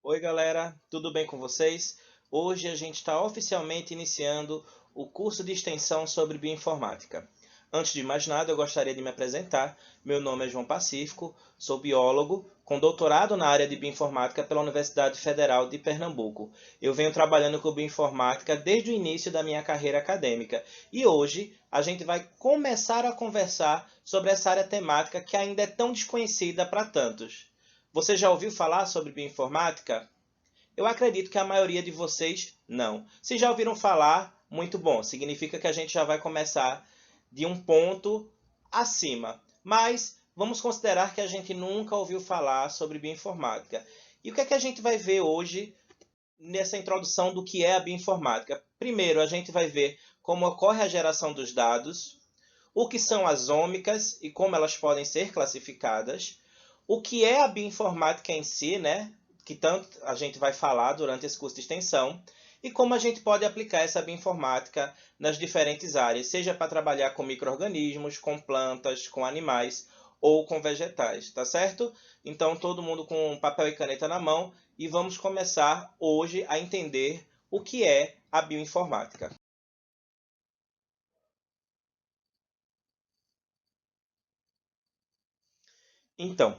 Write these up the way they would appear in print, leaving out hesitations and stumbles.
Oi, galera, tudo bem com vocês? Hoje a gente está oficialmente iniciando o curso de extensão sobre bioinformática. Antes de mais nada, eu gostaria de me apresentar. Meu nome é João Pacífico, sou biólogo com doutorado na área de bioinformática pela Universidade Federal de Pernambuco. Eu venho trabalhando com bioinformática desde o início da minha carreira acadêmica e hoje a gente vai começar a conversar sobre essa área temática que ainda é tão desconhecida para tantos. Você já ouviu falar sobre bioinformática? Eu acredito que a maioria de vocês não. Se já ouviram falar, muito bom. Significa que a gente já vai começar de um ponto acima. Mas vamos considerar que a gente nunca ouviu falar sobre bioinformática. E o que é que a gente vai ver hoje nessa introdução do que é a bioinformática? Primeiro, a gente vai ver como ocorre a geração dos dados, o que são as ômicas e como elas podem ser classificadas, o que é a bioinformática em si, né? Que tanto a gente vai falar durante esse curso de extensão, e como a gente pode aplicar essa bioinformática nas diferentes áreas, seja para trabalhar com micro-organismos, com plantas, com animais ou com vegetais, tá certo? Então, todo mundo com papel e caneta na mão e vamos começar hoje a entender o que é a bioinformática. Então,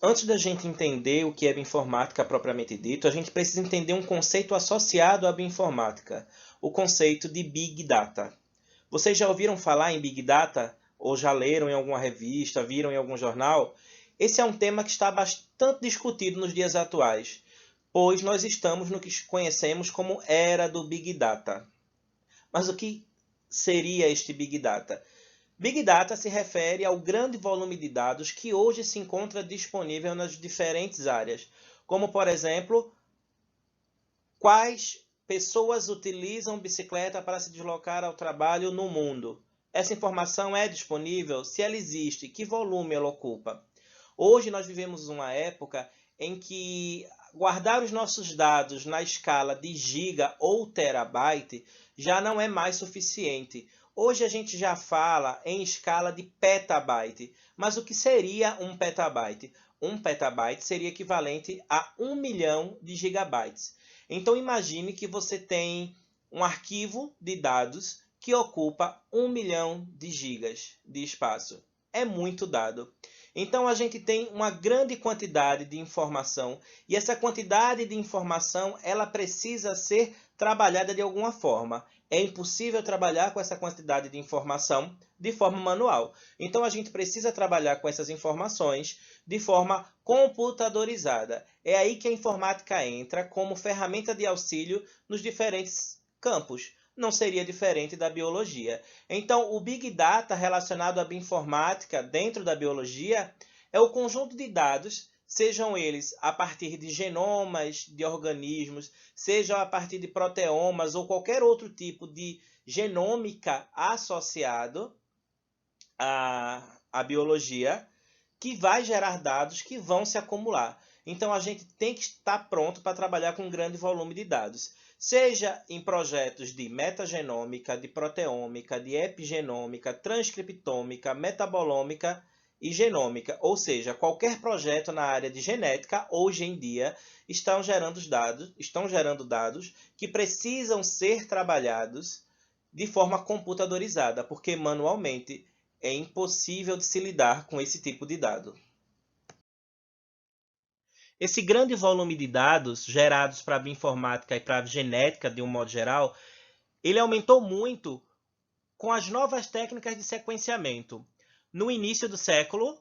antes da gente entender o que é bioinformática propriamente dito, a gente precisa entender um conceito associado à bioinformática, o conceito de Big Data. Vocês já ouviram falar em Big Data? Ou já leram em alguma revista, viram em algum jornal? Esse é um tema que está bastante discutido nos dias atuais, pois nós estamos no que conhecemos como era do Big Data. Mas o que seria este Big Data? Big Data se refere ao grande volume de dados que hoje se encontra disponível nas diferentes áreas, como, por exemplo, quais pessoas utilizam bicicleta para se deslocar ao trabalho no mundo. Essa informação é disponível? Se ela existe, que volume ela ocupa? Hoje nós vivemos uma época em que guardar os nossos dados na escala de giga ou terabyte já não é mais suficiente. Hoje a gente já fala em escala de petabyte. Mas o que seria um petabyte? Um petabyte seria equivalente a 1 milhão de gigabytes. Então imagine que você tem um arquivo de dados que ocupa 1 milhão de gigas de espaço. É muito dado. Então a gente tem uma grande quantidade de informação e essa quantidade de informação ela precisa ser trabalhada de alguma forma. É impossível trabalhar com essa quantidade de informação de forma manual. Então a gente precisa trabalhar com essas informações de forma computadorizada. É aí que a informática entra como ferramenta de auxílio nos diferentes campos. Não seria diferente da biologia. Então, o Big Data relacionado à bioinformática dentro da biologia é o conjunto de dados, sejam eles a partir de genomas de organismos, sejam a partir de proteomas ou qualquer outro tipo de genômica associado à biologia, que vai gerar dados que vão se acumular. Então a gente tem que estar pronto para trabalhar com um grande volume de dados, seja em projetos de metagenômica, de proteômica, de epigenômica, transcriptômica, metabolômica e genômica, ou seja, qualquer projeto na área de genética hoje em dia estão gerando dados que precisam ser trabalhados de forma computadorizada, porque manualmente é impossível de se lidar com esse tipo de dado. Esse grande volume de dados gerados para a bioinformática e para a genética de um modo geral, ele aumentou muito com as novas técnicas de sequenciamento. No início do século,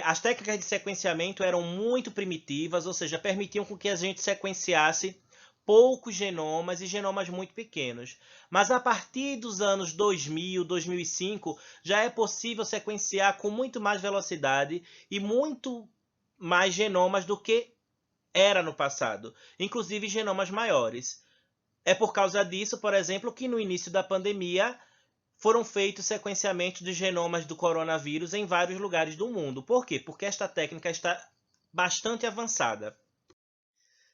as técnicas de sequenciamento eram muito primitivas, ou seja, permitiam que a gente sequenciasse poucos genomas e genomas muito pequenos. Mas a partir dos anos 2000, 2005, já é possível sequenciar com muito mais velocidade e muito mais genomas do que era no passado, inclusive genomas maiores. É por causa disso, por exemplo, que no início da pandemia foram feitos sequenciamentos de genomas do coronavírus em vários lugares do mundo. Por quê? Porque esta técnica está bastante avançada.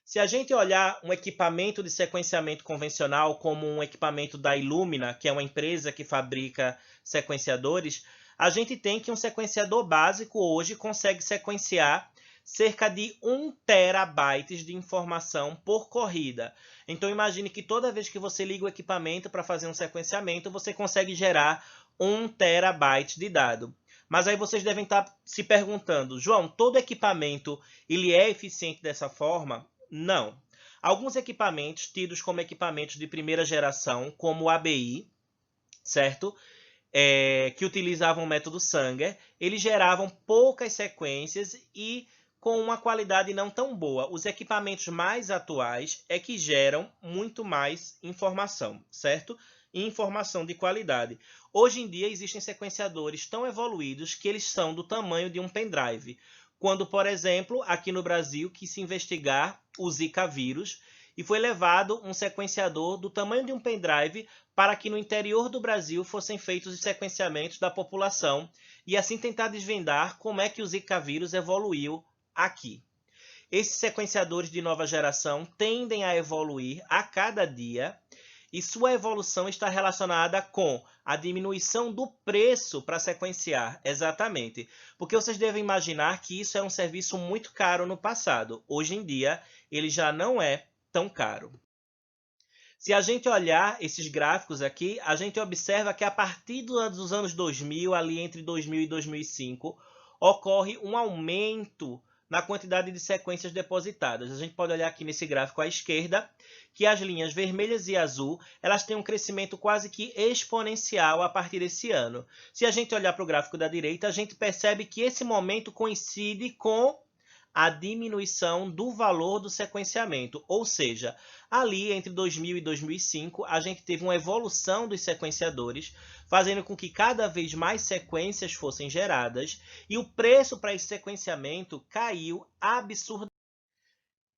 Se a gente olhar um equipamento de sequenciamento convencional como um equipamento da Illumina, que é uma empresa que fabrica sequenciadores, a gente tem que um sequenciador básico hoje consegue sequenciar cerca de 1 terabyte de informação por corrida. Então imagine que toda vez que você liga o equipamento para fazer um sequenciamento, você consegue gerar 1 terabyte de dado. Mas aí vocês devem estar se perguntando, João, todo equipamento ele é eficiente dessa forma? Não. Alguns equipamentos tidos como equipamentos de primeira geração, como o ABI, certo? Que utilizavam o método Sanger, eles geravam poucas sequências e com uma qualidade não tão boa. Os equipamentos mais atuais é que geram muito mais informação, certo? E informação de qualidade. Hoje em dia existem sequenciadores tão evoluídos que eles são do tamanho de um pendrive. Quando, por exemplo, aqui no Brasil, quis se investigar o Zika vírus e foi levado um sequenciador do tamanho de um pendrive para que no interior do Brasil fossem feitos os sequenciamentos da população e assim tentar desvendar como é que o Zika vírus evoluiu aqui. Esses sequenciadores de nova geração tendem a evoluir a cada dia e sua evolução está relacionada com a diminuição do preço para sequenciar, exatamente. Porque vocês devem imaginar que isso é um serviço muito caro no passado. Hoje em dia, ele já não é tão caro. Se a gente olhar esses gráficos aqui, a gente observa que a partir dos anos 2000, ali entre 2000 e 2005, ocorre um aumento na quantidade de sequências depositadas. A gente pode olhar aqui nesse gráfico à esquerda, que as linhas vermelhas e azul, elas têm um crescimento quase que exponencial a partir desse ano. Se a gente olhar para o gráfico da direita, a gente percebe que esse momento coincide com a diminuição do valor do sequenciamento, ou seja, ali entre 2000 e 2005, a gente teve uma evolução dos sequenciadores, fazendo com que cada vez mais sequências fossem geradas, e o preço para esse sequenciamento caiu absurdamente.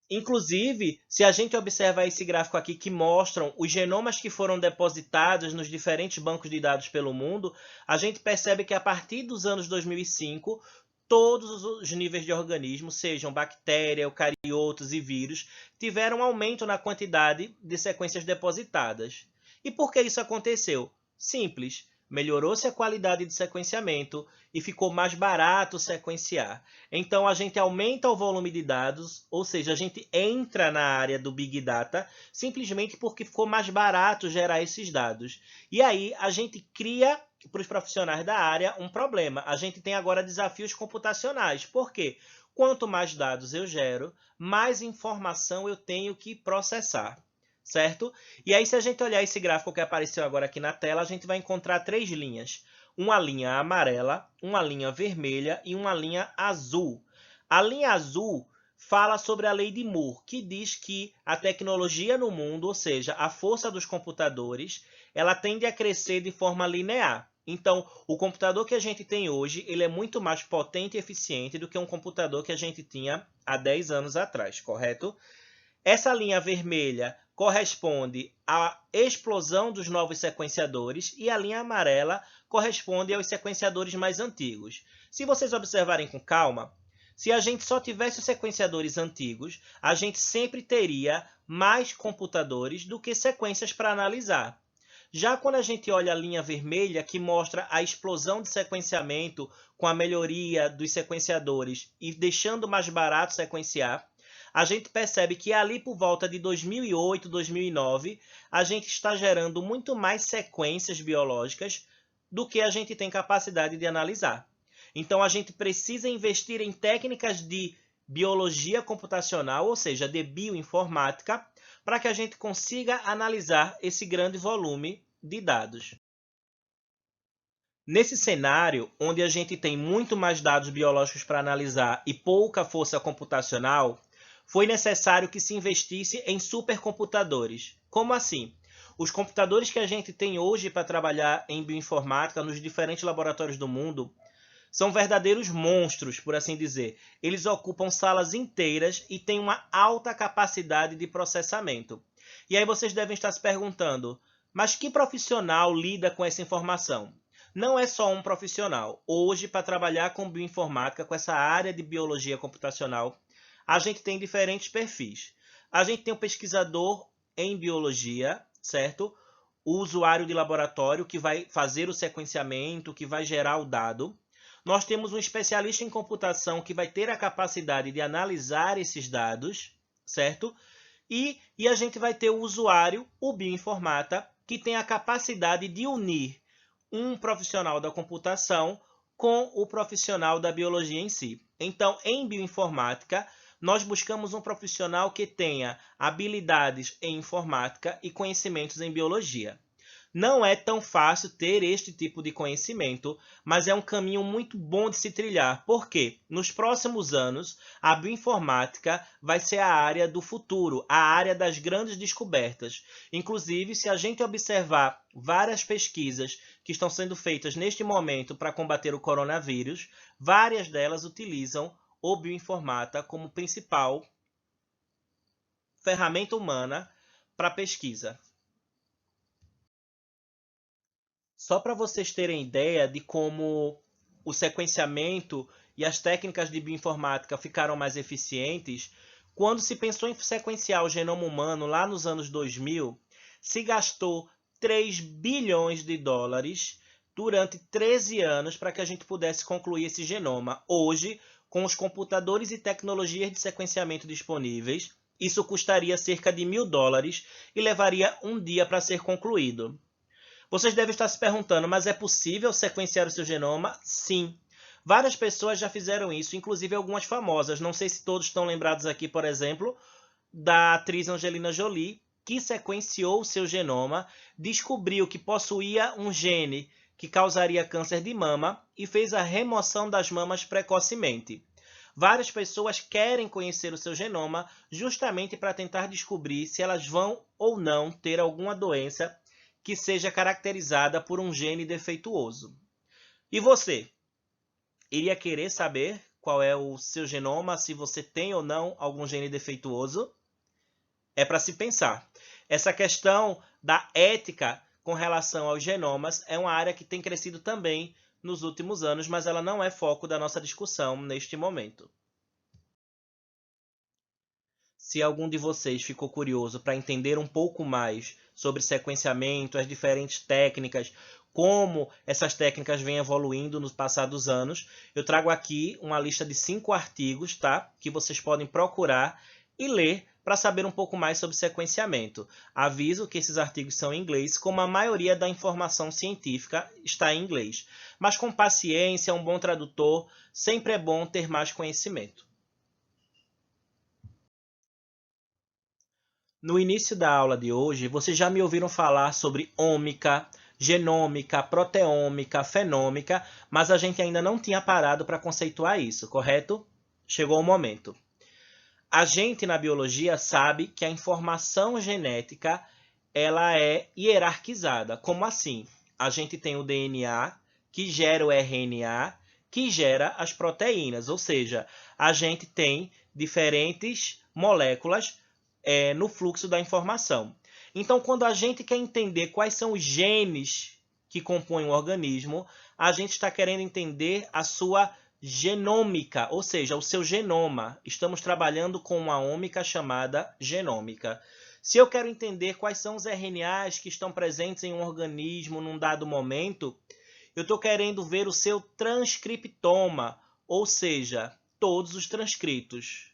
Inclusive, se a gente observa esse gráfico aqui que mostram os genomas que foram depositados nos diferentes bancos de dados pelo mundo, a gente percebe que a partir dos anos 2005, todos os níveis de organismos, sejam bactéria, eucariotos e vírus, tiveram um aumento na quantidade de sequências depositadas. E por que isso aconteceu? Simples. Melhorou-se a qualidade de sequenciamento e ficou mais barato sequenciar. Então, a gente aumenta o volume de dados, ou seja, a gente entra na área do Big Data simplesmente porque ficou mais barato gerar esses dados. E aí, a gente cria para os profissionais da área um problema. A gente tem agora desafios computacionais. Por quê? Quanto mais dados eu gero, mais informação eu tenho que processar. Certo? E aí, se a gente olhar esse gráfico que apareceu agora aqui na tela, a gente vai encontrar 3 linhas. Uma linha amarela, uma linha vermelha e uma linha azul. A linha azul fala sobre a lei de Moore, que diz que a tecnologia no mundo, ou seja, a força dos computadores, ela tende a crescer de forma linear. Então, o computador que a gente tem hoje, ele é muito mais potente e eficiente do que um computador que a gente tinha há 10 anos atrás, correto? Essa linha vermelha corresponde à explosão dos novos sequenciadores e a linha amarela corresponde aos sequenciadores mais antigos. Se vocês observarem com calma, se a gente só tivesse os sequenciadores antigos, a gente sempre teria mais computadores do que sequências para analisar. Já quando a gente olha a linha vermelha, que mostra a explosão de sequenciamento com a melhoria dos sequenciadores e deixando mais barato sequenciar, a gente percebe que ali por volta de 2008, 2009, a gente está gerando muito mais sequências biológicas do que a gente tem capacidade de analisar. Então, a gente precisa investir em técnicas de biologia computacional, ou seja, de bioinformática, para que a gente consiga analisar esse grande volume de dados. Nesse cenário, onde a gente tem muito mais dados biológicos para analisar e pouca força computacional, foi necessário que se investisse em supercomputadores. Como assim? Os computadores que a gente tem hoje para trabalhar em bioinformática nos diferentes laboratórios do mundo são verdadeiros monstros, por assim dizer. Eles ocupam salas inteiras e têm uma alta capacidade de processamento. E aí vocês devem estar se perguntando, mas que profissional lida com essa informação? Não é só um profissional. Hoje, para trabalhar com bioinformática, com essa área de biologia computacional, a gente tem diferentes perfis. A gente tem um pesquisador em biologia, certo? O usuário de laboratório que vai fazer o sequenciamento, que vai gerar o dado. nós temos um especialista em computação que vai ter a capacidade de analisar esses dados, certo? E a gente vai ter o usuário, o bioinformata, que tem a capacidade de unir um profissional da computação com o profissional da biologia em si. Então, em bioinformática, nós buscamos um profissional que tenha habilidades em informática e conhecimentos em biologia. Não é tão fácil ter este tipo de conhecimento, mas é um caminho muito bom de se trilhar, porque nos próximos anos a bioinformática vai ser a área do futuro, a área das grandes descobertas. Inclusive, se a gente observar várias pesquisas que estão sendo feitas neste momento para combater o coronavírus, várias delas utilizam o bioinformata como principal ferramenta humana para pesquisa. Só para vocês terem ideia de como o sequenciamento e as técnicas de bioinformática ficaram mais eficientes, quando se pensou em sequenciar o genoma humano lá nos anos 2000, se gastou 3 bilhões de dólares durante 13 anos para que a gente pudesse concluir esse genoma. Hoje, com os computadores e tecnologias de sequenciamento disponíveis, isso custaria cerca de $1.000 e levaria um dia para ser concluído. Vocês devem estar se perguntando, mas é possível sequenciar o seu genoma? Sim. Várias pessoas já fizeram isso, inclusive algumas famosas. Não sei se todos estão lembrados aqui, por exemplo, da atriz Angelina Jolie, que sequenciou o seu genoma, descobriu que possuía um gene que causaria câncer de mama e fez a remoção das mamas precocemente. Várias pessoas querem conhecer o seu genoma justamente para tentar descobrir se elas vão ou não ter alguma doença que seja caracterizada por um gene defeituoso. E você? Iria querer saber qual é o seu genoma, se você tem ou não algum gene defeituoso? É para se pensar. Essa questão da ética com relação aos genomas é uma área que tem crescido também nos últimos anos, mas ela não é foco da nossa discussão neste momento. Se algum de vocês ficou curioso para entender um pouco mais sobre sequenciamento, as diferentes técnicas, como essas técnicas vêm evoluindo nos passados anos, eu trago aqui uma lista de 5 artigos, tá? Que vocês podem procurar e ler para saber um pouco mais sobre sequenciamento. Aviso que esses artigos são em inglês, como a maioria da informação científica está em inglês. Mas com paciência, um bom tradutor, sempre é bom ter mais conhecimento. No início da aula de hoje, vocês já me ouviram falar sobre ômica, genômica, proteômica, fenômica, mas a gente ainda não tinha parado para conceituar isso, correto? Chegou o momento. A gente na biologia sabe que a informação genética ela é hierarquizada. Como assim? A gente tem o DNA, que gera o RNA, que gera as proteínas, ou seja, a gente tem diferentes moléculas no fluxo da informação. Então, quando a gente quer entender quais são os genes que compõem o organismo, a gente está querendo entender a sua genômica, ou seja, o seu genoma. Estamos trabalhando com uma ômica chamada genômica. Se eu quero entender quais são os RNAs que estão presentes em um organismo num dado momento, eu estou querendo ver o seu transcriptoma, ou seja, todos os transcritos.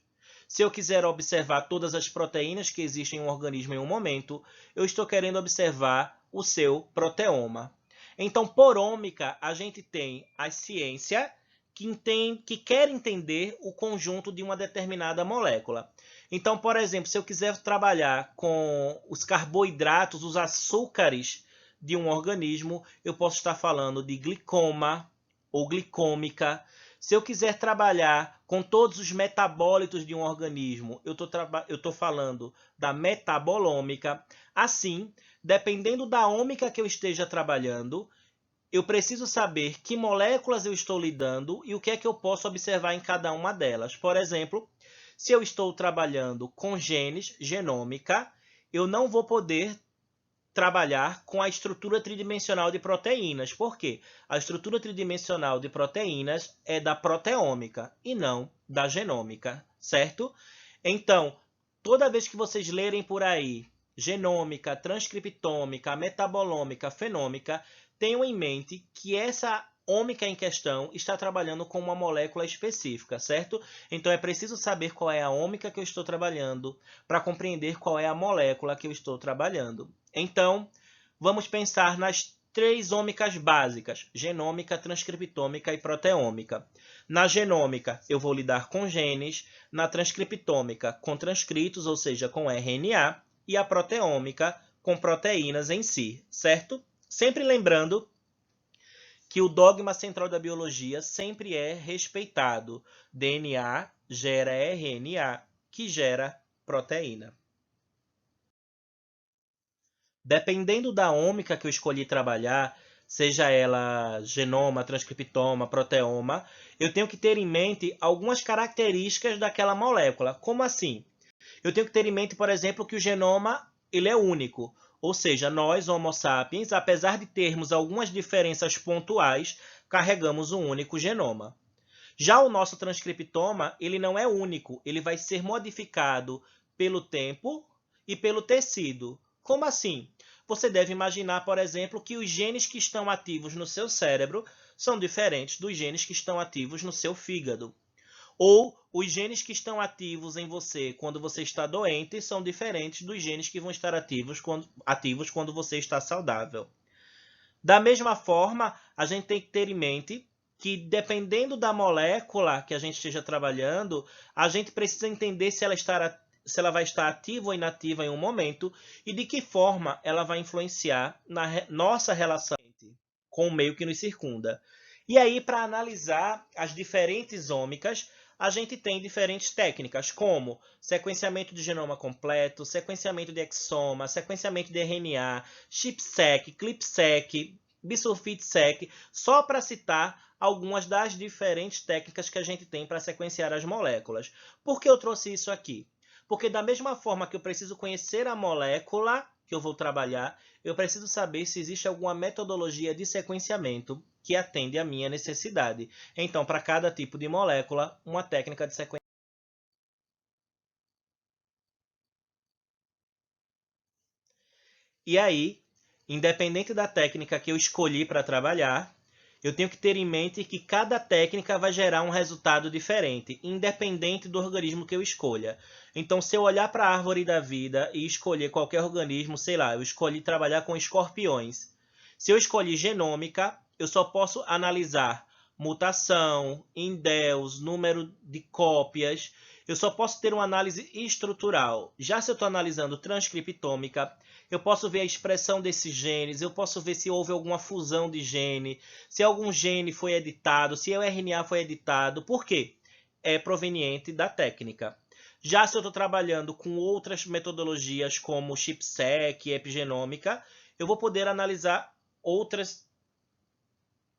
Se eu quiser observar todas as proteínas que existem em um organismo em um momento, eu estou querendo observar o seu proteoma. Então, por ômica, a gente tem a ciência que quer entender o conjunto de uma determinada molécula. Então, por exemplo, se eu quiser trabalhar com os carboidratos, os açúcares de um organismo, eu posso estar falando de glicoma ou glicômica. Se eu quiser trabalhar com todos os metabólitos de um organismo, eu estou falando da metabolômica. Assim, dependendo da ômica que eu esteja trabalhando, eu preciso saber que moléculas eu estou lidando e o que é que eu posso observar em cada uma delas. Por exemplo, se eu estou trabalhando com genes, genômica, eu não vou poder trabalhar com a estrutura tridimensional de proteínas. Por quê? A estrutura tridimensional de proteínas é da proteômica e não da genômica, certo? Então, toda vez que vocês lerem por aí genômica, transcriptômica, metabolômica, fenômica, tenham em mente que essa ômica em questão está trabalhando com uma molécula específica, certo? Então é preciso saber qual é a ômica que eu estou trabalhando para compreender qual é a molécula que eu estou trabalhando. Então, vamos pensar nas 3 ômicas básicas: genômica, transcriptômica e proteômica. Na genômica, eu vou lidar com genes, na transcriptômica, com transcritos, ou seja, com RNA, e a proteômica, com proteínas em si, certo? Sempre lembrando que o dogma central da biologia sempre é respeitado. DNA gera RNA, que gera proteína. Dependendo da ômica que eu escolhi trabalhar, seja ela genoma, transcriptoma, proteoma, eu tenho que ter em mente algumas características daquela molécula. Como assim? Eu tenho que ter em mente, por exemplo, que o genoma ele é único. Ou seja, nós, Homo sapiens, apesar de termos algumas diferenças pontuais, carregamos um único genoma. Já o nosso transcriptoma, ele não é único, ele vai ser modificado pelo tempo e pelo tecido. Como assim? Você deve imaginar, por exemplo, que os genes que estão ativos no seu cérebro são diferentes dos genes que estão ativos no seu fígado. Ou os genes que estão ativos em você quando você está doente são diferentes dos genes que vão estar ativos quando você está saudável. Da mesma forma, a gente tem que ter em mente que, dependendo da molécula que a gente esteja trabalhando, a gente precisa entender se ela vai estar ativa ou inativa em um momento e de que forma ela vai influenciar na nossa relação com o meio que nos circunda. E aí, para analisar as diferentes ômicas, a gente tem diferentes técnicas, como sequenciamento de genoma completo, sequenciamento de exoma, sequenciamento de RNA, ChIP-seq, ClIP-seq, bisulfite-seq, só para citar algumas das diferentes técnicas que a gente tem para sequenciar as moléculas. Por que eu trouxe isso aqui? Porque da mesma forma que eu preciso conhecer a molécula que eu vou trabalhar, eu preciso saber se existe alguma metodologia de sequenciamento que atende à minha necessidade. Então, para cada tipo de molécula, uma técnica de sequenciamento. E aí, independente da técnica que eu escolhi para trabalhar, eu tenho que ter em mente que cada técnica vai gerar um resultado diferente, independente do organismo que eu escolha. Então, se eu olhar para a árvore da vida e escolher qualquer organismo, sei lá, eu escolhi trabalhar com escorpiões. Se eu escolhi genômica, eu só posso analisar mutação, indels, número de cópias. Eu só posso ter uma análise estrutural. Já se eu estou analisando transcriptômica, eu posso ver a expressão desses genes, eu posso ver se houve alguma fusão de gene, se algum gene foi editado, se o RNA foi editado. Por quê? É proveniente da técnica. Já se eu estou trabalhando com outras metodologias como ChIP-seq, epigenômica, eu vou poder analisar outras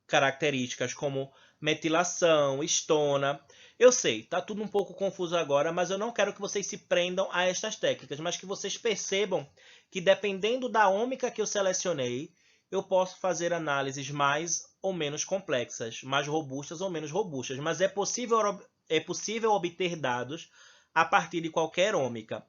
características como metilação, histona. Eu sei, tá tudo um pouco confuso agora, mas eu não quero que vocês se prendam a estas técnicas, mas que vocês percebam que dependendo da ômica que eu selecionei, eu posso fazer análises mais ou menos complexas, mais robustas ou menos robustas, mas é possível obter dados a partir de qualquer ômica.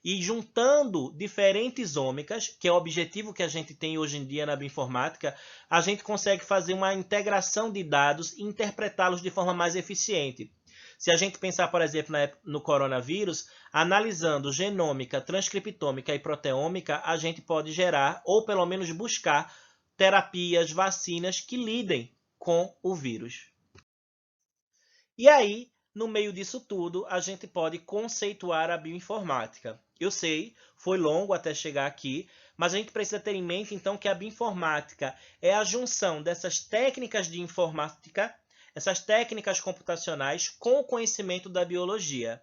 E juntando diferentes ômicas, que é o objetivo que a gente tem hoje em dia na bioinformática, a gente consegue fazer uma integração de dados e interpretá-los de forma mais eficiente. Se a gente pensar, por exemplo, no coronavírus, analisando genômica, transcriptômica e proteômica, a gente pode gerar, ou pelo menos buscar, terapias, vacinas que lidem com o vírus. E aí, no meio disso tudo, a gente pode conceituar a bioinformática. Eu sei, foi longo até chegar aqui, mas a gente precisa ter em mente então que a bioinformática é a junção dessas técnicas de informática, essas técnicas computacionais com o conhecimento da biologia,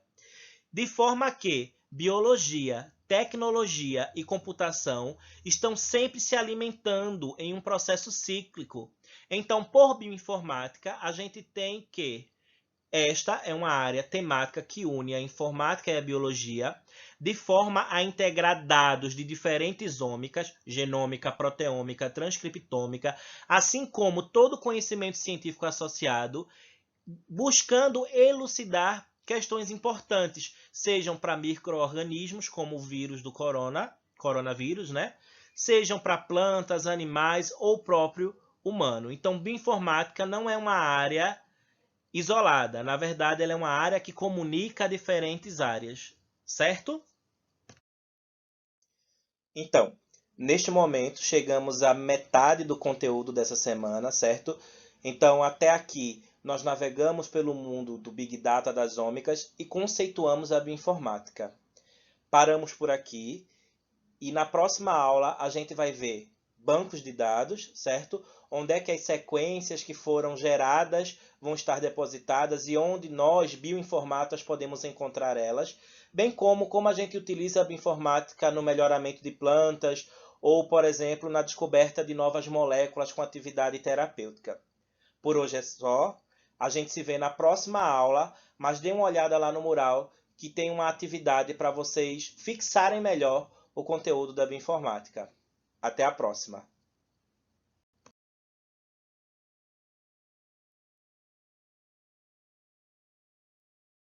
de forma que biologia, tecnologia e computação estão sempre se alimentando em um processo cíclico. Então, por bioinformática, a gente tem que esta é uma área temática que une a informática e a biologia, de forma a integrar dados de diferentes ômicas, genômica, proteômica, transcriptômica, assim como todo conhecimento científico associado, buscando elucidar questões importantes, sejam para micro-organismos, como o vírus do coronavírus, né? Sejam para plantas, animais ou próprio humano. Então, bioinformática não é uma área isolada. Na verdade, ela é uma área que comunica diferentes áreas, certo? Então, neste momento, chegamos à metade do conteúdo dessa semana, certo? Então, até aqui, nós navegamos pelo mundo do Big Data das ômicas e conceituamos a bioinformática. Paramos por aqui e na próxima aula a gente vai ver bancos de dados, certo? Onde é que as sequências que foram geradas vão estar depositadas e onde nós, bioinformatas, podemos encontrar elas, bem como a gente utiliza a bioinformática no melhoramento de plantas ou, por exemplo, na descoberta de novas moléculas com atividade terapêutica. Por hoje é só. A gente se vê na próxima aula, mas dê uma olhada lá no mural que tem uma atividade para vocês fixarem melhor o conteúdo da bioinformática. Até a próxima!